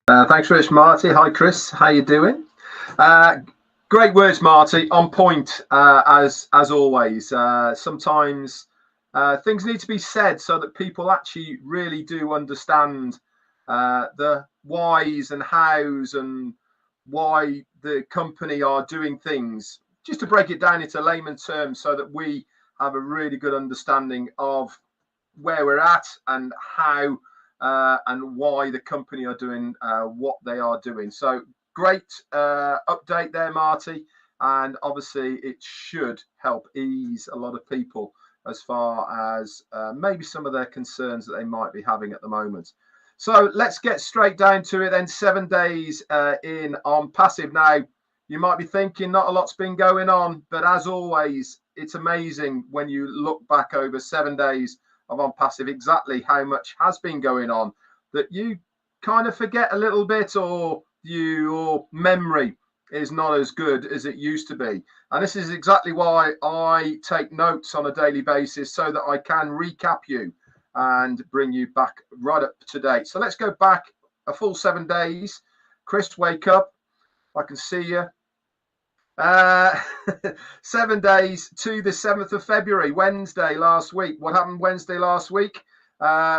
Thanks very much, Marty. Hi, Chris. How you doing? Great words, Marty. On point, as always. Sometimes things need to be said so that people actually really do understand the whys and hows and why the company are doing things. Just to break it down into layman terms, so that we have a really good understanding of where we're at and how and why the company are doing what they are doing. So great update there, Marty. And obviously it should help ease a lot of people as far as maybe some of their concerns that they might be having at the moment. So let's get straight down to it then. 7 days in Onpassive. Now, you might be thinking not a lot's been going on, but as always, it's amazing when you look back over 7 days of Onpassive exactly how much has been going on, that you kind of forget a little bit, or your memory is not as good as it used to be. And this is exactly why I take notes on a daily basis, so that I can recap you and bring you back right up to date. So let's go back a full 7 days. Chris, wake up. I can see you. 7 days to the 7th of February, Wednesday last week. What happened Wednesday last week?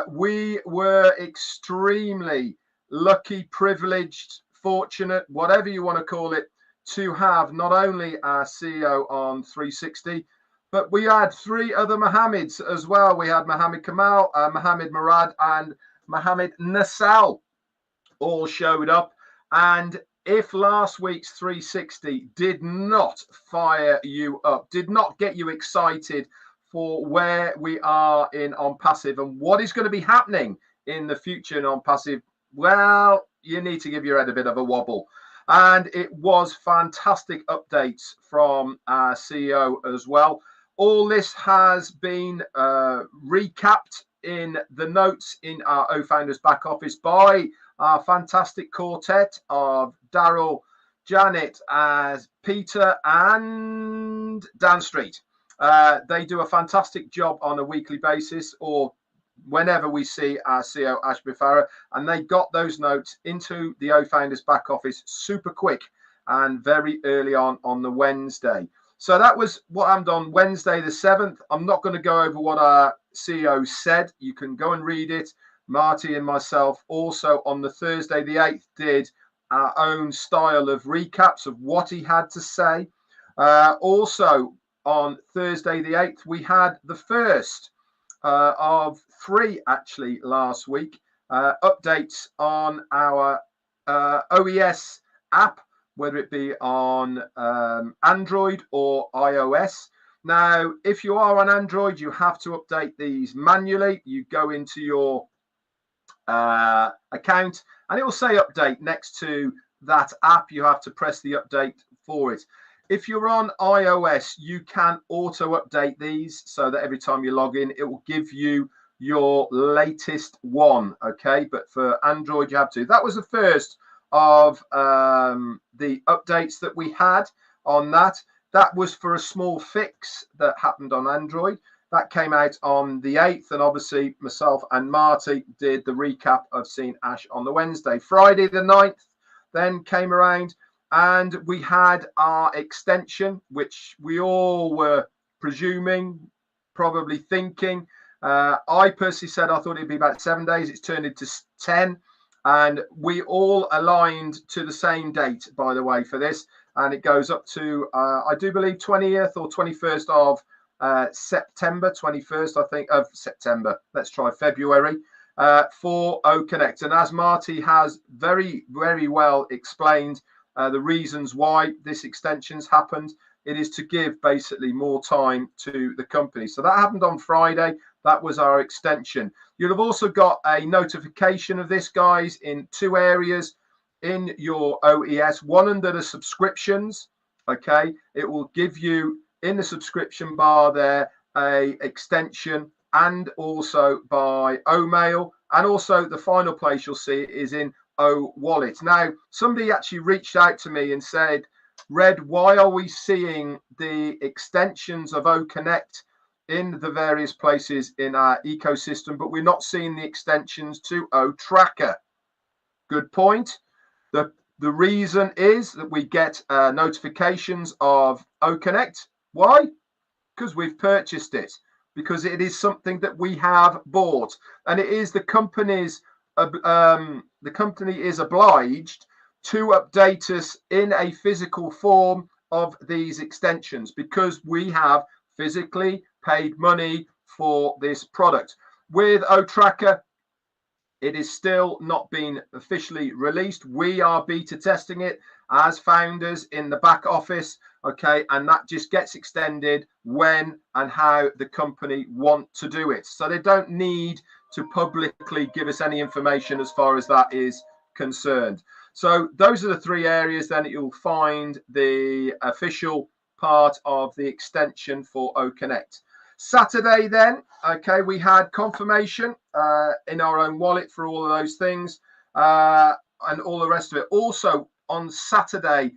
We were extremely lucky, privileged, fortunate, whatever you want to call it, to have not only our CEO on 360, but we had 3 other Mohammeds as well. We had Mohammed Kamal, Mohammed Murad, and Mohammed Nassal all showed up. And if last week's 360 did not fire you up, did not get you excited for where we are in Onpassive and what is going to be happening in the future in Onpassive, well, you need to give your head a bit of a wobble. And it was fantastic updates from our CEO as well. All this has been recapped in the notes in our O-Founders back office by our fantastic quartet of Daryl, Janet, as Peter, and Dan Street. They do a fantastic job on a weekly basis, or whenever we see our CEO Ash Mufareh, and they got those notes into the O-Founders back office super quick and very early on the Wednesday. So that was what happened on Wednesday the 7th. I'm not going to go over what our CEO said. You can go and read it. Marty and myself also on the Thursday the 8th did our own style of recaps of what he had to say. Also on Thursday the 8th, we had the first of 3 actually last week, updates on our OES app, whether it be on Android or iOS. Now, if you are on Android, you have to update these manually. You go into your account and it will say update next to that app. You have to press the update for it. If you're on iOS, you can auto update these so that every time you log in, it will give you your latest one. Okay, but for Android, you have to. That was the first of the updates that we had on that. That was for a small fix that happened on Android. That came out on the 8th, and obviously myself and Marty did the recap of seeing Ash on the Wednesday. Friday the 9th then came around, and we had our extension, which we all were presuming, probably thinking. I personally said I thought it'd be about 7 days. It's turned into 10, and we all aligned to the same date, by the way, for this, and it goes up to I do believe 20th or 21st of September, 21st, I think, of September. Let's try February for OConnect. And as Marty has very, very well explained the reasons why this extension's happened, it is to give basically more time to the company. So that happened on Friday. That was our extension. You'll have also got a notification of this, guys, in 2 areas in your OES. One under the subscriptions. Okay, it will give you in the subscription bar there a extension, and also by O-Mail, and also the final place you'll see it is in O-Wallet. Now, somebody actually reached out to me and said, Red, why are we seeing the extensions of OConnect in the various places in our ecosystem, but we're not seeing the extensions to O-Tracker? Good point. The reason is that we get notifications of OConnect. Why? Because we've purchased it, because it is something that we have bought, and it is the company's the company is obliged to update us in a physical form of these extensions, because we have physically paid money for this product. With OTracker, it is still not been officially released. We are beta testing it as founders in the back office, okay, and that just gets extended when and how the company want to do it. So they don't need to publicly give us any information as far as that is concerned. So those are the three areas then that you'll find the official part of the extension for OConnect. Saturday then, okay, we had confirmation in our own wallet for all of those things and all the rest of it. Also on Saturday,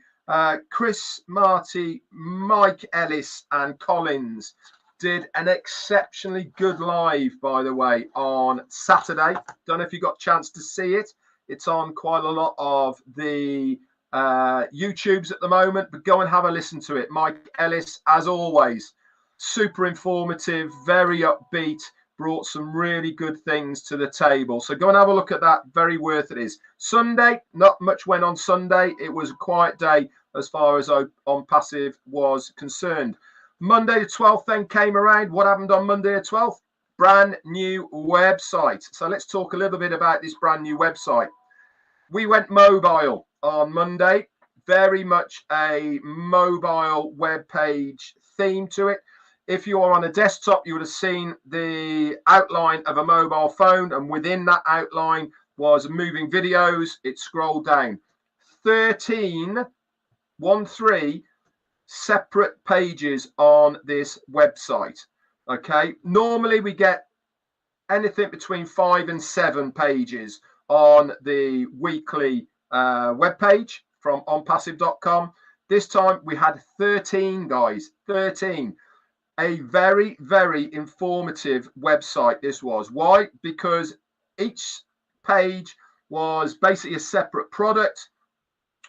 Chris, Marty, Mike Ellis and Collins did an exceptionally good live, by the way, on Saturday. Don't know if you got a chance to see it. It's on quite a lot of the YouTubes at the moment, but go and have a listen to it. Mike Ellis, as always, super informative, very upbeat, brought some really good things to the table. So go and have a look at that. Very worth it is. Sunday, not much went on Sunday. It was a quiet day as far as Onpassive was concerned. Monday the 12th then came around. What happened on Monday the 12th? Brand new website. So let's talk a little bit about this brand new website. We went mobile on Monday. Very much a mobile web page theme to it. If you are on a desktop, you would have seen the outline of a mobile phone, and within that outline was moving videos. It scrolled down 13 separate pages on this website. Okay, normally we get anything between 5 and 7 pages on the weekly web page from onpassive.com. This time we had 13, guys, 13. A very, very informative website this was. Why? Because each page was basically a separate product.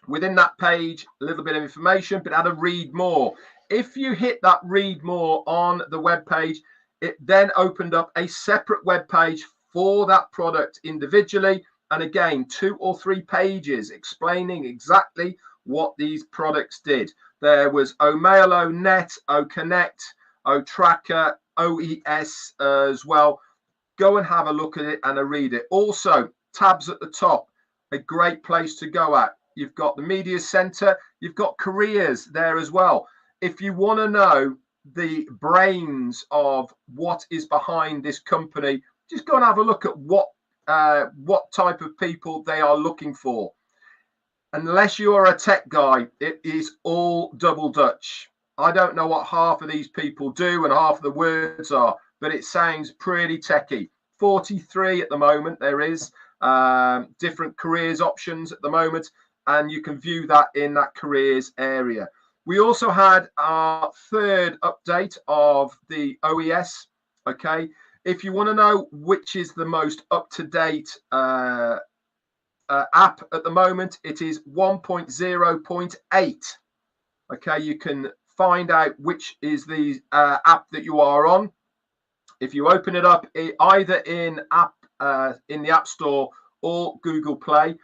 Within that page, a little bit of information, but had a read more. If you hit that read more on the web page, it then opened up a separate web page for that product individually. And again, 2 or 3 pages explaining exactly what these products did. There was Omail, Net, OConnect, OTracker, OES as well. Go and have a look at it and a read it. Also, tabs at the top, a great place to go at. You've got the media center, you've got careers there as well. If you want to know the brains of what is behind this company, just go and have a look at what type of people they are looking for. Unless you are a tech guy, it is all double Dutch. I don't know what half of these people do and half of the words are, but it sounds pretty techy. 43 at the moment. There is different careers options at the moment, and you can view that in that careers area. We also had our third update of the OES. Okay, if you want to know which is the most up-to-date app at the moment, it is 1.0.8. Okay, you can find out which is the app that you are on. If you open it up, either in the App Store or Google Play,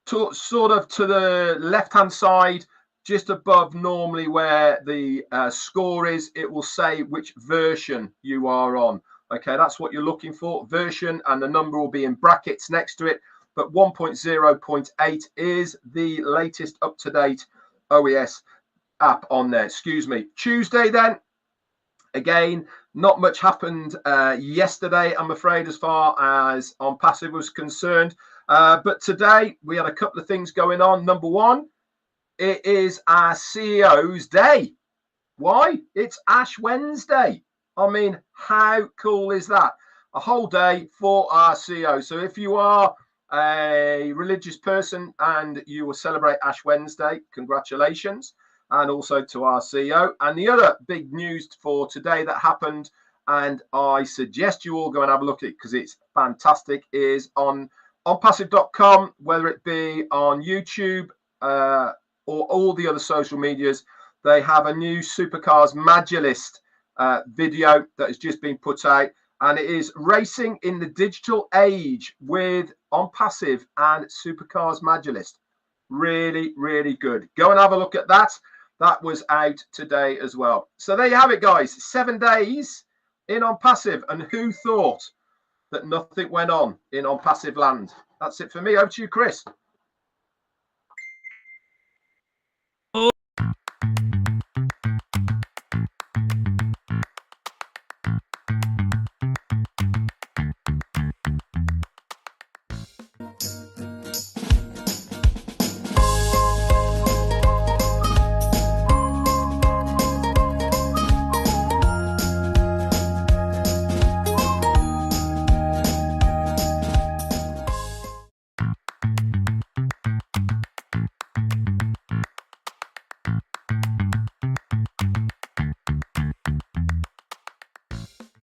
sort of to the left-hand side, just above normally where the score is, it will say which version you are on. Okay, that's what you're looking for, version, and the number will be in brackets next to it. But 1.0.8 is the latest up-to-date OES app on there. Excuse me. Tuesday then, again, not much happened yesterday, I'm afraid, as far as Onpassive was concerned. But today we had a couple of things going on. Number one, it is our CEO's day. Why? It's Ash Wednesday. I mean, how cool is that? A whole day for our CEO. So if you are a religious person and you will celebrate Ash Wednesday, congratulations. And also to our CEO. And the other big news for today that happened, and I suggest you all go and have a look at it because it's fantastic, is on Onpassive.com, whether it be on YouTube or all the other social medias, they have a new Supercars Magilist video that has just been put out, and it is racing in the digital age with Onpassive and Supercars Magilist. Really, really good. Go and have a look at that. That was out today as well. So there you have it, guys. 7 days in Onpassive, and who thought that nothing went on in Onpassive land? That's it for me. Over to you, Chris.